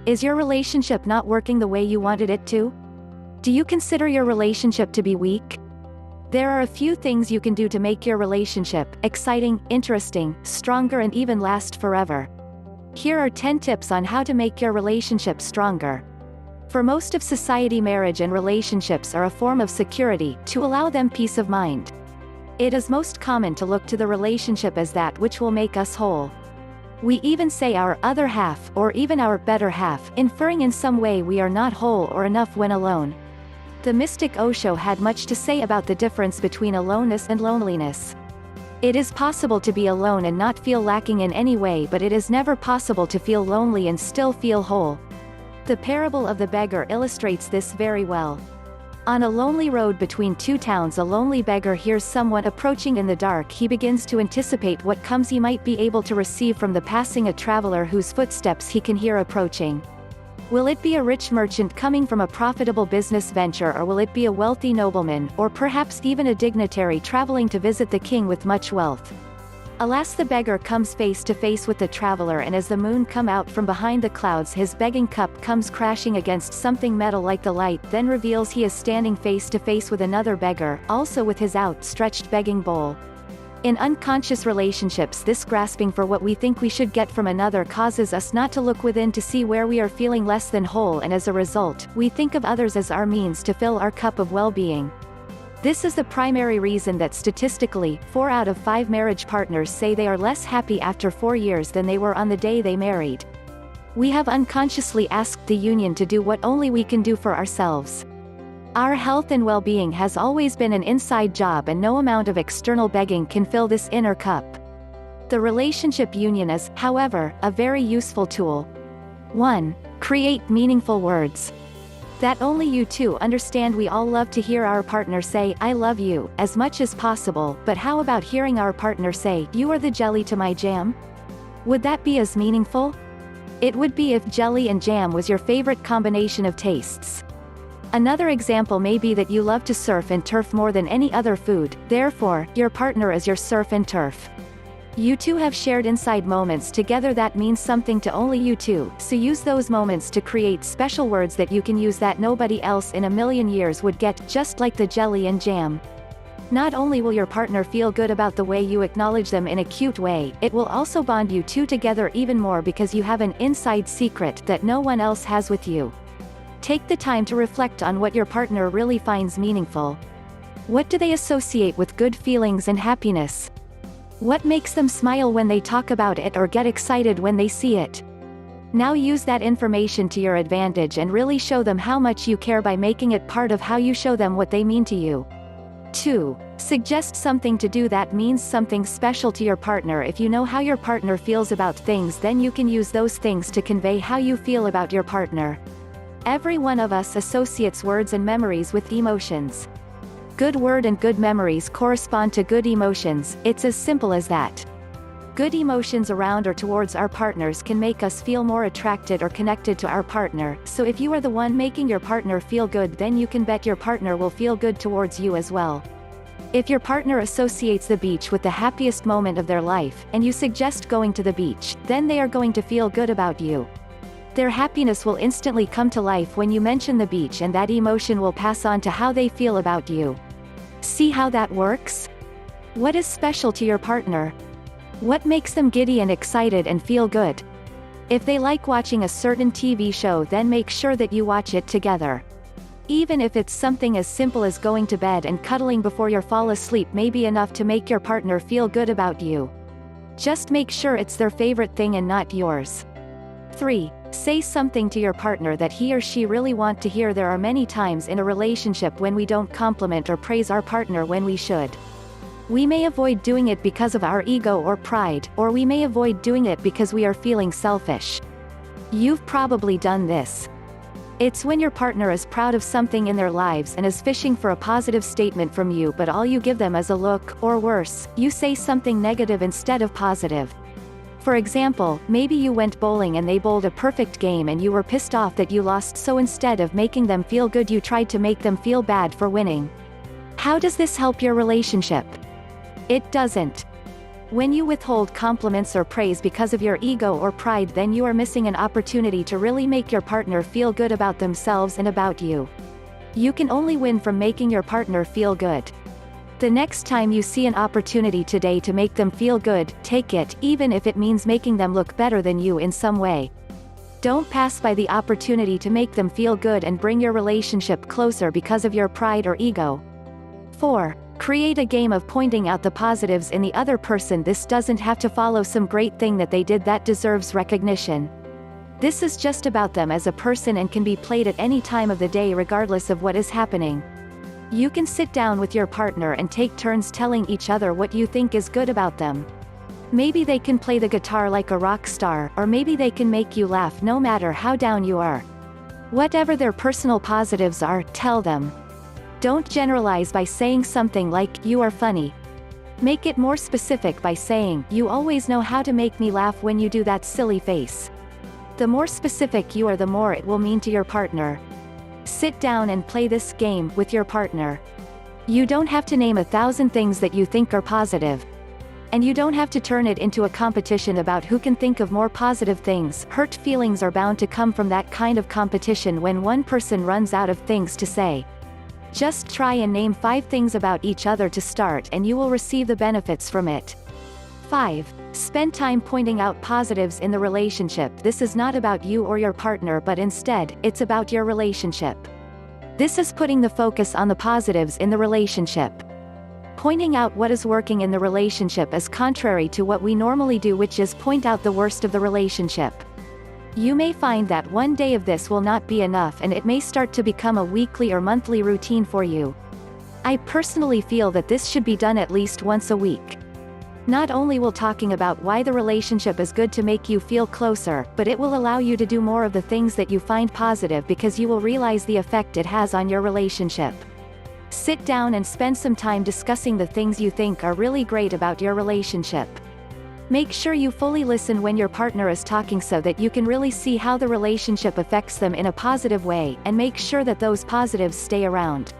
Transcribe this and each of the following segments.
Is your relationship not working the way you wanted it to? Do you consider your relationship to be weak? There are a few things you can do to make your relationship exciting, interesting, stronger, and even last forever. Here are 10 tips on how to make your relationship stronger. For most of society, marriage and relationships are a form of security, to allow them peace of mind. It is most common to look to the relationship as that which will make us whole. We even say our other half, or even our better half, inferring in some way we are not whole or enough when alone. The mystic Osho had much to say about the difference between aloneness and loneliness. It is possible to be alone and not feel lacking in any way, but it is never possible to feel lonely and still feel whole. The parable of the beggar illustrates this very well. On a lonely road between two towns, a lonely beggar hears someone approaching in the dark. He begins to anticipate what comes he might be able to receive from the passing a traveler whose footsteps he can hear approaching. Will it be a rich merchant coming from a profitable business venture, or will it be a wealthy nobleman, or perhaps even a dignitary traveling to visit the king with much wealth? Alas, the beggar comes face to face with the traveler, and as the moon comes out from behind the clouds, his begging cup comes crashing against something metal like the light, then reveals he is standing face to face with another beggar, also with his outstretched begging bowl. In unconscious relationships, this grasping for what we think we should get from another causes us not to look within to see where we are feeling less than whole, and as a result, we think of others as our means to fill our cup of well-being. This is the primary reason that statistically, 4 out of 5 marriage partners say they are less happy after 4 years than they were on the day they married. We have unconsciously asked the union to do what only we can do for ourselves. Our health and well-being has always been an inside job, and no amount of external begging can fill this inner cup. The relationship union is, however, a very useful tool. 1. Create meaningful words that only you two understand. We all love to hear our partner say, "I love you," as much as possible, but how about hearing our partner say, "You are the jelly to my jam"? Would that be as meaningful? It would be if jelly and jam was your favorite combination of tastes. Another example may be that you love to surf and turf more than any other food, therefore, your partner is your surf and turf. You two have shared inside moments together that means something to only you two, so use those moments to create special words that you can use that nobody else in a million years would get, just like the jelly and jam. Not only will your partner feel good about the way you acknowledge them in a cute way, it will also bond you two together even more because you have an inside secret that no one else has with you. Take the time to reflect on what your partner really finds meaningful. What do they associate with good feelings and happiness? What makes them smile when they talk about it or get excited when they see it? Now use that information to your advantage and really show them how much you care by making it part of how you show them what they mean to you. 2. Suggest something to do that means something special to your partner. If you know how your partner feels about things, then you can use those things to convey how you feel about your partner. Every one of us associates words and memories with emotions. Good word and good memories correspond to good emotions. It's as simple as that. Good emotions around or towards our partners can make us feel more attracted or connected to our partner, so if you are the one making your partner feel good, then you can bet your partner will feel good towards you as well. If your partner associates the beach with the happiest moment of their life, and you suggest going to the beach, then they are going to feel good about you. Their happiness will instantly come to life when you mention the beach, and that emotion will pass on to how they feel about you. See how that works? What is special to your partner? What makes them giddy and excited and feel good? If they like watching a certain TV show, then make sure that you watch it together. Even if it's something as simple as going to bed and cuddling before you fall asleep may be enough to make your partner feel good about you. Just make sure it's their favorite thing and not yours. 3. Say something to your partner that he or she really want to hear. There are many times in a relationship when we don't compliment or praise our partner when we should. We may avoid doing it because of our ego or pride, or we may avoid doing it because we are feeling selfish. You've probably done this. It's when your partner is proud of something in their lives and is fishing for a positive statement from you, but all you give them is a look, or worse, you say something negative instead of positive. For example, maybe you went bowling and they bowled a perfect game and you were pissed off that you lost, so instead of making them feel good, you tried to make them feel bad for winning. How does this help your relationship? It doesn't. When you withhold compliments or praise because of your ego or pride, then you are missing an opportunity to really make your partner feel good about themselves and about you. You can only win from making your partner feel good. The next time you see an opportunity today to make them feel good, take it, even if it means making them look better than you in some way. Don't pass by the opportunity to make them feel good and bring your relationship closer because of your pride or ego. 4. Create a game of pointing out the positives in the other person. This doesn't have to follow some great thing that they did that deserves recognition. This is just about them as a person and can be played at any time of the day regardless of what is happening. You can sit down with your partner and take turns telling each other what you think is good about them. Maybe they can play the guitar like a rock star, or maybe they can make you laugh no matter how down you are. Whatever their personal positives are, tell them. Don't generalize by saying something like, "You are funny." Make it more specific by saying, "You always know how to make me laugh when you do that silly face." The more specific you are, the more it will mean to your partner. Sit down and play this game with your partner. You don't have to name 1,000 things that you think are positive. And you don't have to turn it into a competition about who can think of more positive things. Hurt feelings are bound to come from that kind of competition when one person runs out of things to say. Just try and name 5 things about each other to start, and you will receive the benefits from it. 5. Spend time pointing out positives in the relationship. This is not about you or your partner, but instead, it's about your relationship. This is putting the focus on the positives in the relationship. Pointing out what is working in the relationship is contrary to what we normally do, which is point out the worst of the relationship. You may find that one day of this will not be enough, and it may start to become a weekly or monthly routine for you. I personally feel that this should be done at least once a week. Not only will talking about why the relationship is good to make you feel closer, but it will allow you to do more of the things that you find positive because you will realize the effect it has on your relationship. Sit down and spend some time discussing the things you think are really great about your relationship. Make sure you fully listen when your partner is talking so that you can really see how the relationship affects them in a positive way, and make sure that those positives stay around.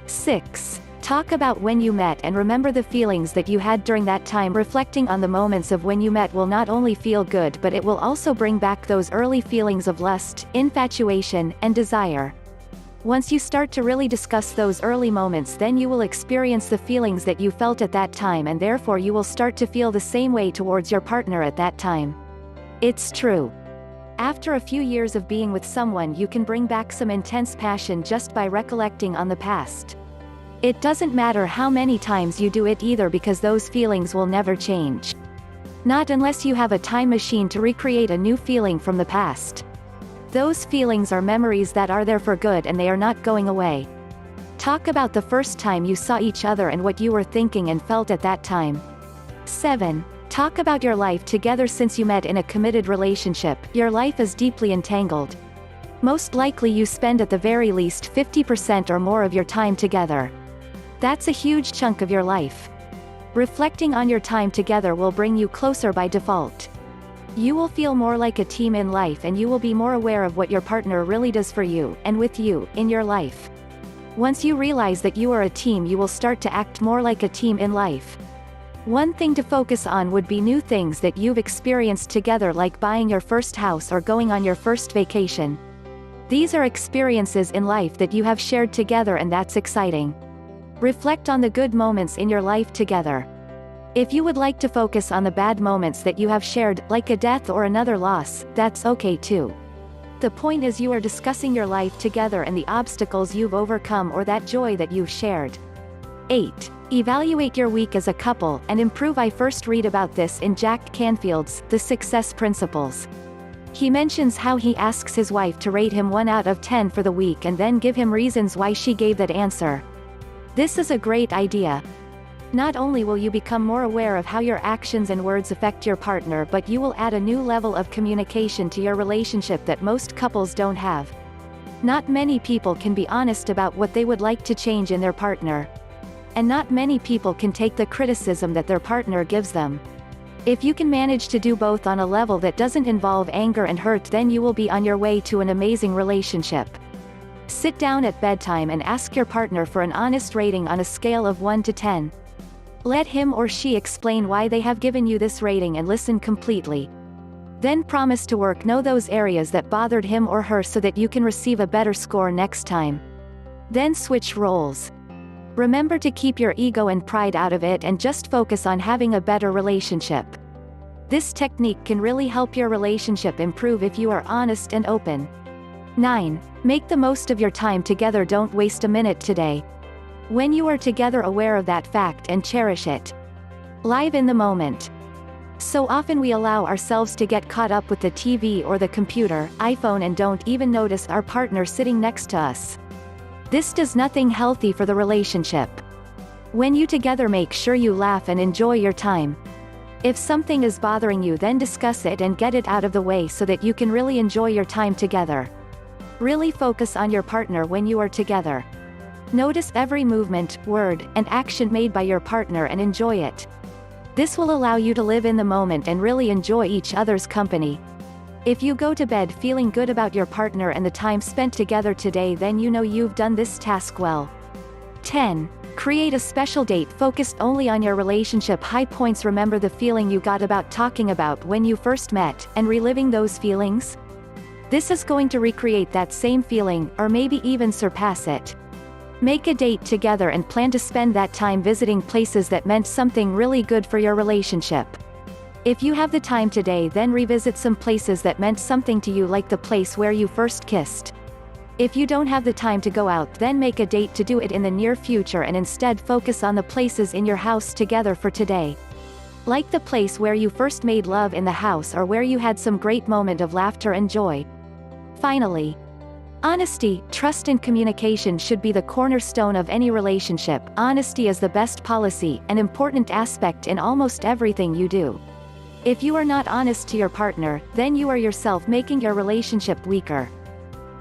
6. Talk about when you met and remember the feelings that you had during that time. Reflecting on the moments of when you met will not only feel good, but it will also bring back those early feelings of lust, infatuation, and desire. Once you start to really discuss those early moments, then you will experience the feelings that you felt at that time, and therefore you will start to feel the same way towards your partner at that time. It's true. After a few years of being with someone, you can bring back some intense passion just by recollecting on the past. It doesn't matter how many times you do it either, because those feelings will never change. Not unless you have a time machine to recreate a new feeling from the past. Those feelings are memories that are there for good, and they are not going away. Talk about the first time you saw each other and what you were thinking and felt at that time. 7. Talk about your life together. Since you met in a committed relationship, your life is deeply entangled. Most likely you spend at the very least 50% or more of your time together. That's a huge chunk of your life. Reflecting on your time together will bring you closer by default. You will feel more like a team in life, and you will be more aware of what your partner really does for you, and with you, in your life. Once you realize that you are a team, you will start to act more like a team in life. One thing to focus on would be new things that you've experienced together, like buying your first house or going on your first vacation. These are experiences in life that you have shared together, and that's exciting. Reflect on the good moments in your life together. If you would like to focus on the bad moments that you have shared, like a death or another loss, that's okay too. The point is you are discussing your life together and the obstacles you've overcome or that joy that you've shared. 8. Evaluate your week as a couple, and improve. I first read about this in Jack Canfield's The Success Principles. He mentions how he asks his wife to rate him 1 out of 10 for the week and then give him reasons why she gave that answer. This is a great idea. Not only will you become more aware of how your actions and words affect your partner, but you will add a new level of communication to your relationship that most couples don't have. Not many people can be honest about what they would like to change in their partner. And not many people can take the criticism that their partner gives them. If you can manage to do both on a level that doesn't involve anger and hurt, then you will be on your way to an amazing relationship. Sit down at bedtime and ask your partner for an honest rating on a scale of 1 to 10. Let him or she explain why they have given you this rating and listen completely. Then promise to know those areas that bothered him or her so that you can receive a better score next time. Then switch roles. Remember to keep your ego and pride out of it and just focus on having a better relationship. This technique can really help your relationship improve if you are honest and open. 9. Make the most of your time together. Don't waste a minute today. When you are together, aware of that fact and cherish it. Live in the moment. So often we allow ourselves to get caught up with the TV or the computer, iPhone, and don't even notice our partner sitting next to us. This does nothing healthy for the relationship. When you together, make sure you laugh and enjoy your time. If something is bothering you, then discuss it and get it out of the way so that you can really enjoy your time together. Really focus on your partner when you are together. Notice every movement, word, and action made by your partner and enjoy it. This will allow you to live in the moment and really enjoy each other's company. If you go to bed feeling good about your partner and the time spent together today, then you know you've done this task well. 10. Create a special date focused only on your relationship high points. Remember the feeling you got about talking about when you first met, and reliving those feelings? This is going to recreate that same feeling, or maybe even surpass it. Make a date together and plan to spend that time visiting places that meant something really good for your relationship. If you have the time today, then revisit some places that meant something to you, like the place where you first kissed. If you don't have the time to go out, then make a date to do it in the near future and instead focus on the places in your house together for today. Like the place where you first made love in the house, or where you had some great moment of laughter and joy. Finally, honesty, trust, and communication should be the cornerstone of any relationship. Honesty is the best policy, an important aspect in almost everything you do. If you are not honest to your partner, then you are yourself making your relationship weaker.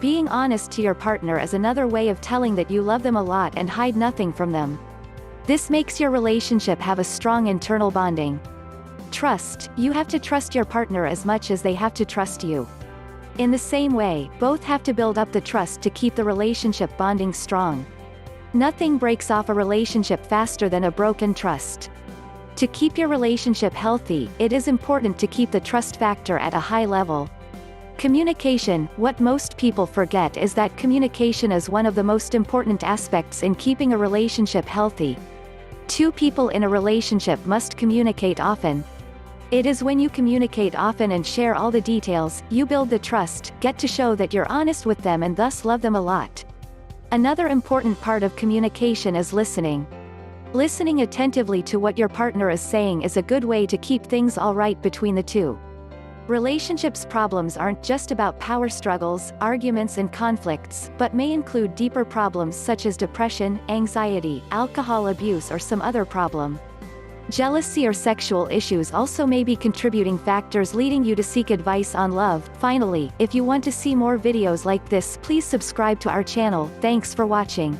Being honest to your partner is another way of telling that you love them a lot and hide nothing from them. This makes your relationship have a strong internal bonding. Trust, you have to trust your partner as much as they have to trust you. In the same way, both have to build up the trust to keep the relationship bonding strong. Nothing breaks off a relationship faster than a broken trust. To keep your relationship healthy, it is important to keep the trust factor at a high level. Communication. What most people forget is that communication is one of the most important aspects in keeping a relationship healthy. Two people in a relationship must communicate often. It is when you communicate often and share all the details, you build the trust, get to show that you're honest with them, and thus love them a lot. Another important part of communication is listening. Listening attentively to what your partner is saying is a good way to keep things all right between the two. Relationships problems aren't just about power struggles, arguments, and conflicts, but may include deeper problems such as depression, anxiety, alcohol abuse, or some other problem. Jealousy or sexual issues also may be contributing factors leading you to seek advice on love. Finally, if you want to see more videos like this, please subscribe to our channel. Thanks for watching.